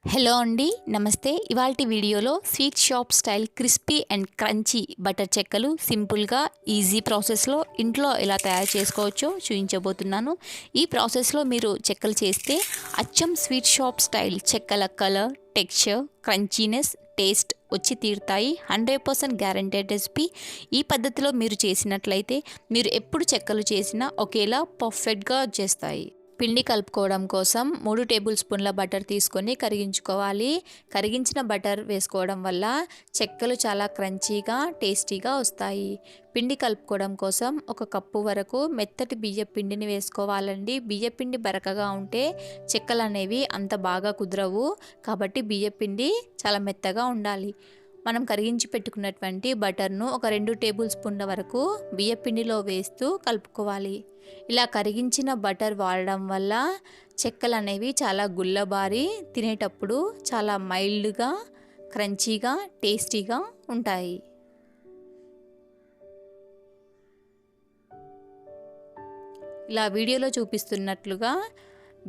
Hello అండి, నమస్తే. ఇవాల్టి వీడియోలో sweet shop style crispy and crunchy butter చెక్కలు సింపుల్గా ఈజీ ప్రాసెస్లో ఇంట్లో ఎలా తయారు చేసుకోవచ్చో చూపించబోతున్నాను. ఈ ప్రాసెస్లో మీరు చెక్కలు చేస్తే అచ్చం స్వీట్ షాప్ స్టైల్ చెక్కల కలర్, టెక్స్చర్, క్రంచీనెస్, టేస్ట్ వచ్చి తీరుతాయి. 100% గ్యారంటెడ్ రెసిపీ. ఈ పద్ధతిలో మీరు చేసినట్లయితే మీరు ఎప్పుడు చెక్కలు చేసినా ఒకేలా పర్ఫెక్ట్గా వచ్చేస్తాయి. పిండి కలుపుకోవడం కోసం 3 టేబుల్ స్పూన్ల బటర్ తీసుకొని కరిగించుకోవాలి. కరిగించిన బటర్ వేసుకోవడం వల్ల చెక్కలు చాలా క్రంచీగా, టేస్టీగా వస్తాయి. పిండి కలుపుకోవడం కోసం 1 కప్పు వరకు మెత్తటి బియ్యం పిండిని వేసుకోవాలండి. బియ్యం పిండి బరకగా ఉంటే చెక్కలు అనేవి అంత బాగా కుదరవు. కాబట్టి బియ్యం పిండి చాలా మెత్తగా ఉండాలి. మనం కరిగించి పెట్టుకున్నటువంటి బటర్ను 2 టేబుల్ స్పూన్ల వరకు బియ్యం పిండిలో వేస్తూ కలుపుకోవాలి. ఇలా కరిగించిన బటర్ వాడడం వల్ల చెక్కలు అనేవి చాలా గుల్లబారి తినేటప్పుడు చాలా మైల్డ్గా, క్రంచీగా, టేస్టీగా ఉంటాయి. ఇలా వీడియోలో చూపిస్తున్నట్లుగా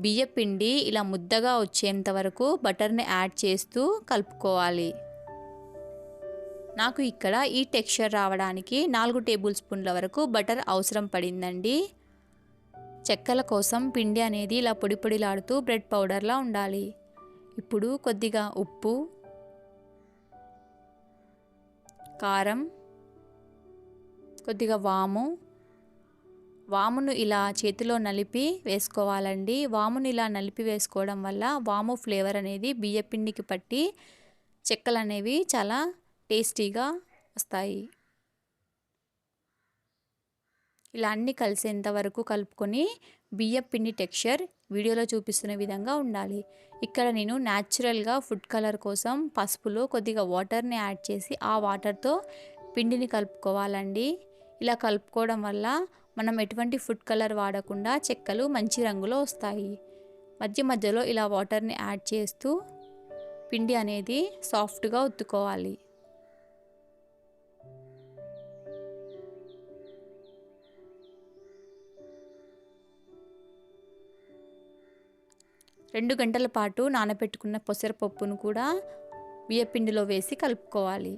బియ్యం పిండి ఇలా ముద్దగా వచ్చేంత వరకు బటర్ని యాడ్ చేస్తూ కలుపుకోవాలి. నాకు ఇక్కడ ఈ టెక్స్చర్ రావడానికి 4 టేబుల్ స్పూన్ల వరకు బటర్ అవసరం పడిందండి. చెక్కల కోసం పిండి అనేది ఇలా పొడి పొడిలాడుతూ బ్రెడ్ పౌడర్లా ఉండాలి. ఇప్పుడు కొద్దిగా ఉప్పు, కారం, కొద్దిగా వామును ఇలా చేతిలో నలిపి వేసుకోవాలండి. వామును ఇలా నలిపి వేసుకోవడం వల్ల వాము ఫ్లేవర్ అనేది బియ్యం పిండికి పట్టి చెక్కలు అనేవి చాలా టేస్టీగా వస్తాయి. ఇలా అన్నీ కలిసేంత వరకు కలుపుకొని బియ్యం పిండి టెక్స్చర్ వీడియోలో చూపిస్తున్న విధంగా ఉండాలి. ఇక్కడ నేను న్యాచురల్గా ఫుడ్ కలర్ కోసం పసుపులో కొద్దిగా వాటర్ని యాడ్ చేసి ఆ వాటర్తో పిండిని కలుపుకోవాలండి. ఇలా కలుపుకోవడం వల్ల మనం ఎటువంటి ఫుడ్ కలర్ వాడకుండా చెక్కలు మంచి రంగులో వస్తాయి. మధ్య మధ్యలో ఇలా వాటర్ని యాడ్ చేస్తూ పిండి అనేది సాఫ్ట్గా ఒత్తుకోవాలి. రెండు గంటల పాటు నానబెట్టుకున్న పెసరపప్పును కూడా బియ్యపిండిలో వేసి కలుపుకోవాలి.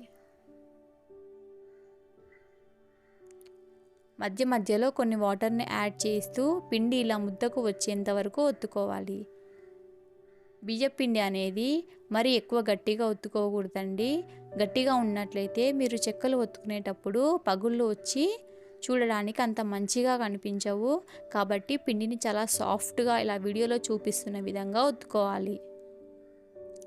మధ్య మధ్యలో కొన్ని వాటర్ని యాడ్ చేస్తూ పిండి ఇలా ముద్దకు వచ్చేంత వరకు ఒత్తుకోవాలి. బియ్యపిండి అనేది మరీ ఎక్కువ గట్టిగా ఒత్తుకోకూడదండి. గట్టిగా ఉన్నట్లయితే మీరు చెక్కలు ఒత్తుకునేటప్పుడు పగుళ్ళు వచ్చి చూడడానికి అంత మంచిగా కనిపించవు. కాబట్టి పిండిని చాలా సాఫ్ట్గా ఇలా వీడియోలో చూపిస్తున్న విధంగా ఒత్తుకోవాలి.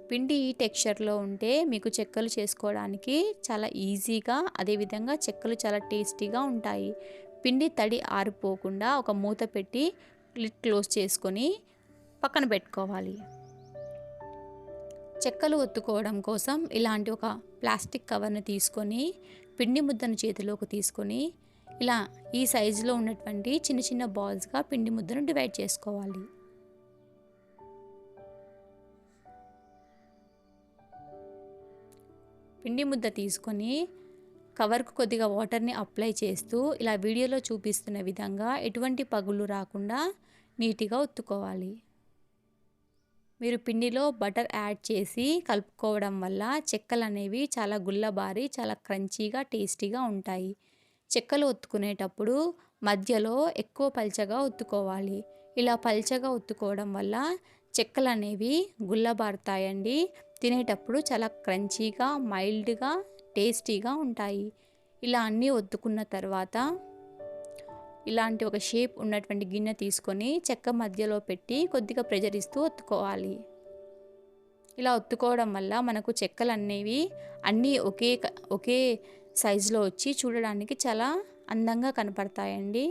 పిండి ఈ టెక్స్చర్లో ఉంటే మీకు చెక్కలు చేసుకోవడానికి చాలా ఈజీగా, అదేవిధంగా చెక్కలు చాలా టేస్టీగా ఉంటాయి. పిండి తడి ఆరిపోకుండా ఒక మూత పెట్టి లిడ్ క్లోజ్ చేసుకొని పక్కన పెట్టుకోవాలి. చెక్కలు ఒత్తుకోవడం కోసం ఇలాంటి ఒక ప్లాస్టిక్ కవర్ని తీసుకొని పిండి ముద్దను చేతిలోకి తీసుకొని ఇలా ఈ సైజులో ఉన్నటువంటి చిన్న చిన్న బాల్స్గా పిండి ముద్దను డివైడ్ చేసుకోవాలి. పిండి ముద్ద తీసుకొని కవర్కు కొద్దిగా వాటర్ని అప్లై చేస్తూ ఇలా వీడియోలో చూపిస్తున్న విధంగా ఎటువంటి పగుళ్ళు రాకుండా నీట్గా ఒత్తుకోవాలి. మీరు పిండిలో బటర్ యాడ్ చేసి కలుపుకోవడం వల్ల చెక్కలు అనేవి చాలా గుల్లబారి చాలా క్రంచీగా, టేస్టీగా ఉంటాయి. చెక్కలు ఒత్తుకునేటప్పుడు మధ్యలో ఎక్కువ పల్చగా ఒత్తుకోవాలి. ఇలా పల్చగా ఒత్తుకోవడం వల్ల చెక్కలు అనేవి గుల్లబారుతాయండి. తినేటప్పుడు చాలా క్రంచీగా, మైల్డ్గా, టేస్టీగా ఉంటాయి. ఇలా అన్నీ ఒత్తుకున్న తర్వాత ఇలాంటి ఒక షేప్ ఉన్నటువంటి గిన్నె తీసుకొని చెక్క మధ్యలో పెట్టి కొద్దిగా ప్రెజర్ ఇస్తూ ఒత్తుకోవాలి. ఇలా ఒత్తుకోవడం వల్ల మనకు చెక్కలు అనేవి అన్నీ ఒకే సైజులో వచ్చి చూడడానికి చాలా అందంగా కనపడతాయండి.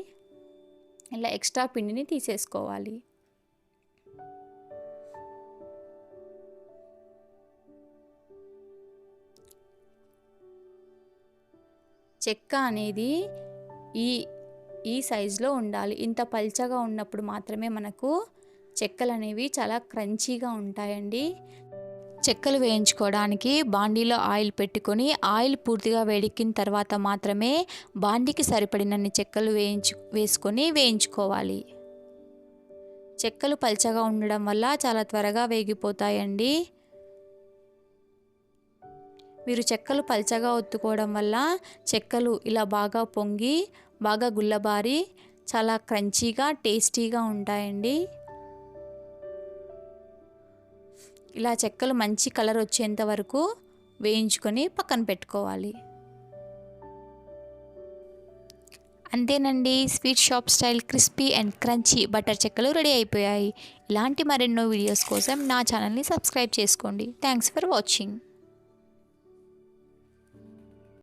ఇలా ఎక్స్ట్రా పిండిని తీసేసుకోవాలి. చెక్క అనేది ఈ సైజులో ఉండాలి. ఇంత పల్చగా ఉన్నప్పుడు మాత్రమే మనకు చెక్కలు అనేవి చాలా క్రంచీగా ఉంటాయండి. చెక్కలు వేయించుకోవడానికి బాండీలో ఆయిల్ పెట్టుకొని ఆయిల్ పూర్తిగా వేడెక్కిన తర్వాత మాత్రమే బాండీకి సరిపడినన్ని చెక్కలు వేసుకొని వేయించుకోవాలి. చెక్కలు పల్చగా ఉండడం వల్ల చాలా త్వరగా వేగిపోతాయండి. మీరు చెక్కలు పల్చగా ఒత్తుకోవడం వల్ల చెక్కలు ఇలా బాగా పొంగి బాగా గుల్లబారి చాలా క్రంచీగా టేస్టీగా ఉంటాయండి. ఇలా చెక్కలు మంచి కలర్ వచ్చేంత వరకు వేయించుకొని పక్కన పెట్టుకోవాలి. అంతేనండి, sweet shop style crispy and crunchy butter చెక్కలు రెడీ అయిపోయాయి. ఇలాంటి మరెన్నో వీడియోస్ కోసం నా ఛానల్ని సబ్స్క్రైబ్ చేసుకోండి. Thanks for watching.